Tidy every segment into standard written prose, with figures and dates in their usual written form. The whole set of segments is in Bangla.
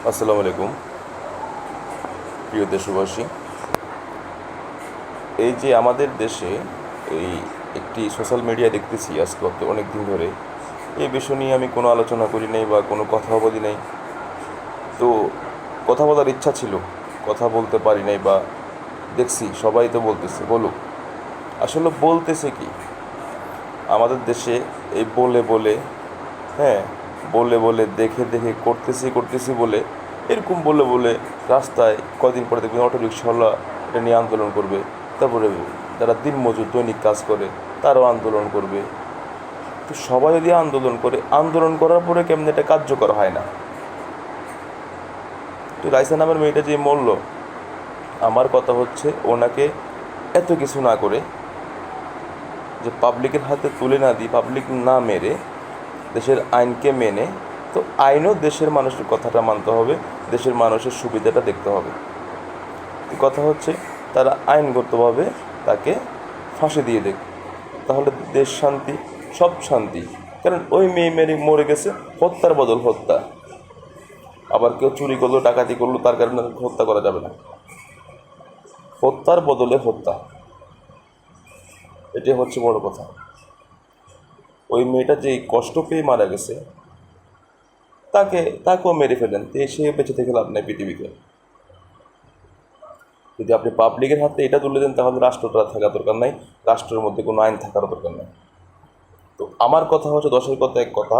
আসসালামু আলাইকুম প্রিয় দেশবাসী। এই যে আমাদের দেশে এই একটি সোশ্যাল মিডিয়া দেখতেছি আজকে অনেক দিন ধরে, এই বিষয় নিয়ে আমি কোনো আলোচনা করি নাই বা কোনো কথা বলি নাই। তো কথা বলার ইচ্ছা ছিল, কথা বলতে পারি নাই, বা দেখছি সবাই তো বলতেছে বলুক। আসলে বলতেছে কি আমাদের দেশে, এই বলে বলে, হ্যাঁ, বলে বলে দেখে দেখে করতেছি করতেছি বলে, এরকম বলে বলে রাস্তায় কদিন পরে দেখবেন অটো রিক্সাওয়ালা এটা নিয়ে আন্দোলন করবে। তারপরে যারা দিনমজুর দৈনিক কাজ করে তারাও আন্দোলন করবে। তো সবাই যদি আন্দোলন করে, আন্দোলন করার পরে কেমন এটা কার্যকর হয় না। তো রাইসা নামের মেয়েটা যে মরল, আমার কথা হচ্ছে ওনাকে এত কিছু না করে, যে পাবলিকের হাতে তুলে না দিই, পাবলিক না মেরে দেশের আইনকে মেনে, তো আইনও দেশের মানুষের কথাটা মানতে হবে, দেশের মানুষের সুবিধাটা দেখতে হবে। কথা হচ্ছে তারা আইনগতভাবে তাকে ফাঁসি দিয়ে দেখ, তাহলে দেশ শান্তি, সব শান্তি। কারণ ওই মেয়ে মেরে মরে গেছে হত্যার বদল হত্যা। আবার কেউ চুরি করলো, ডাকাতি করলো, তার কারণে হত্যা করা যাবে না। হত্যার বদলে হত্যা, এটাই হচ্ছে বড় কথা। ওই মেয়েটা যে কষ্ট পেয়ে মারা গেছে, তাকেও মেরে ফেলেন, সে বেঁচে থেকে লাভ নেই পৃথিবীতে। যদি আপনি পাবলিকের হাতে এটা তুলে দেন, তাহলে রাষ্ট্রটা থাকার দরকার নাই, রাষ্ট্রের মধ্যে কোনো আইন থাকার দরকার নেই। তো আমার কথা হচ্ছে, দশের কথা এক কথা,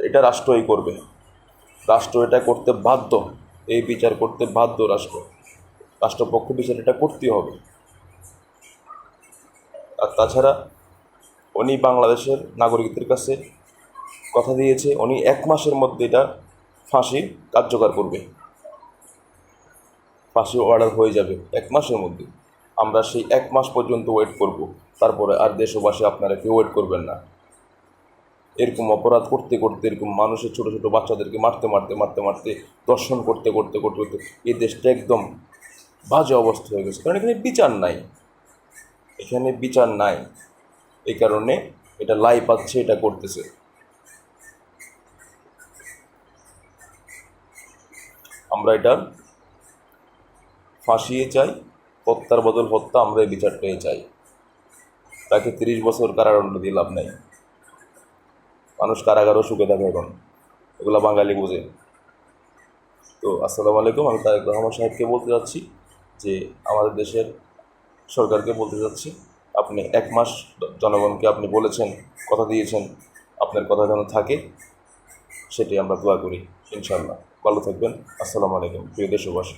এটা রাষ্ট্রই করবে। রাষ্ট্র এটা করতে বাধ্য, এই বিচার করতে বাধ্য রাষ্ট্র। রাষ্ট্রপক্ষ বিচার এটা করতেই হবে। আর তাছাড়া উনি বাংলাদেশের নাগরিকদের কাছে কথা দিয়েছে, উনি 1 মাসের মধ্যে এটা ফাঁসি কার্যকর করবে। ফাঁসি অর্ডার হয়ে যাবে 1 মাসের মধ্যে। আমরা সেই 1 মাস পর্যন্ত ওয়েট করব। তারপরে আর দেশবাসী আপনারা কেউ ওয়েট করবেন না। এরকম অপরাধ করতে করতে, এরকম মানুষের ছোটো ছোটো বাচ্চাদেরকে মারতে মারতে মারতে মারতে, দর্শন করতে করতে করতে করতে এই দেশটা একদম বাজে অবস্থা হয়ে গেছে। কারণ এখানে বিচার নাই, এখানে বিচার নাই। এই কারণে এটা লাই পাচ্ছে, এটা করতেছে। আমরা এটার ফাঁসিয়ে চাই, হত্যার বদল হত্যা, আমরা এই বিচারটাই চাই। তাকে 30 বছর কারাদণ্ড দিয়ে লাভ নেই। মানুষ কারাগারও সুখে থাকে এখন, এগুলো বাঙালি বোঝে। তো আসসালামু আলাইকুম, আমি তারেক রহমান সাহেবকে বলতে যাচ্ছি যে আমাদের দেশের সরকারকে বলতে যাচ্ছি, আপনি 1 মাস জনগণকে আপনি বলেছেন, কথা দিয়েছেন, আপনার কথা যেন থাকে, সেটাই আমরা দোয়া করি। ইনশাআল্লাহ ভালো থাকবেন। আসসালামু আলাইকুম প্রিয় দেশবাসী।